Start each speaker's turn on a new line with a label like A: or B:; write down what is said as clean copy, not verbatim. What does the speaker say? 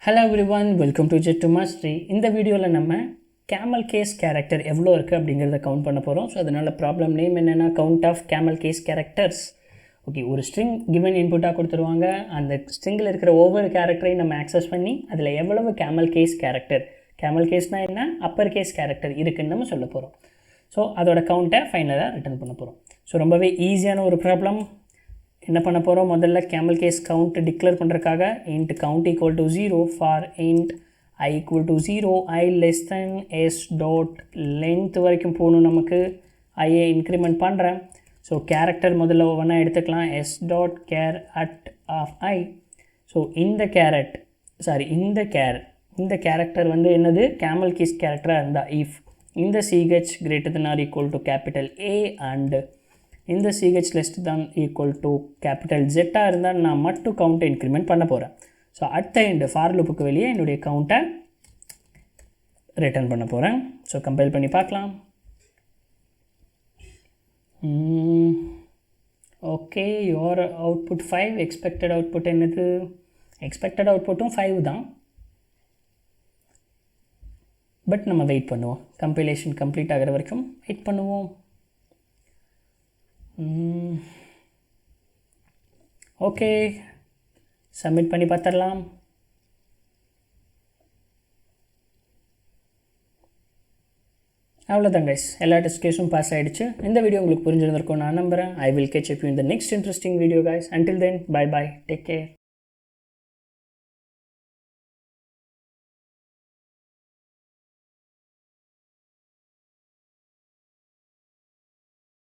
A: Hello everyone, welcome to Jet to Mastery. இந்த வீடியோவில் நம்ம Camel Case Character எவ்வளோ இருக்குது அப்படிங்கிறத கவுண்ட் பண்ண போகிறோம். ஸோ அதனால் ப்ராப்ளம் நேம் என்னென்னா count of Camel Case Characters. Okay, ஒரு ஸ்ட்ரிங் கிவன் இன்புட்டாக கொடுத்துருவாங்க. அந்த ஸ்ட்ரிங்கில் இருக்கிற ஒவ்வொரு கேரக்டரையும் நம்ம ஆக்சஸ் பண்ணி அதில் எவ்வளவு Camel Case Character, Camel Caseனால் என்ன, அப்பர் கேஸ் கேரக்டர் இருக்குதுன்னு நம்ம சொல்ல போகிறோம். ஸோ அதோட கவுண்ட்டை ஃபைனலாக ரிட்டர்ன் பண்ண போகிறோம். ஸோ ரொம்பவே ஈஸியான ஒரு ப்ராப்ளம். என்ன பண்ண போகிறோம், முதல்ல கேமல் கேஸ் கவுண்ட் டிக்ளேர் பண்ணுறதுக்காக int count equal to 0 for int I equal to 0 I less than s dot length வரைக்கும் போகணும். நமக்கு ஐயை இன்க்ரிமெண்ட் பண்ணுறேன். ஸோ கேரக்டர் முதல்ல ஒவ்வொன்றா எடுத்துக்கலாம். s dot char at of I. So இந்த கேரக்டர் வந்து என்னது, கேமல் கேஸ் கேரக்டராக இருந்தால் if இந்த ch greater than or equal to capital A and இந்த ch less than equal to capital Z இருந்தால் நான் மட்டும் கவுண்ட்டை இன்க்ரிமெண்ட் பண்ண போகிறேன். ஸோ அடுத்த இந்த ஃபார் லூப்புக்கு வெளியே என்னுடைய கவுண்ட்டை ரிட்டர்ன் பண்ண போகிறேன். ஸோ கம்பைல் பண்ணி பார்க்கலாம். Okay, your output 5. Expected output என்னது, எக்ஸ்பெக்டட் அவுட்புட்டும் 5 தான். பட் நம்ம வெயிட் பண்ணுவோம், கம்பைலேஷன் கம்ப்ளீட் ஆகிற வரைக்கும் வெயிட் பண்ணுவோம். ஓகே, சப்மிட் பண்ணி பார்த்துடலாம். அவ்வளோதான் கைஸ், எல்லா டெஸ்ட் கேஸும் பாஸ் ஆகிடுச்சு. இந்த வீடியோ உங்களுக்கு புரிஞ்சிருந்திருக்கும் நான் நம்புகிறேன். I will catch up you in the next interesting video guys. Until then, bye bye, take care.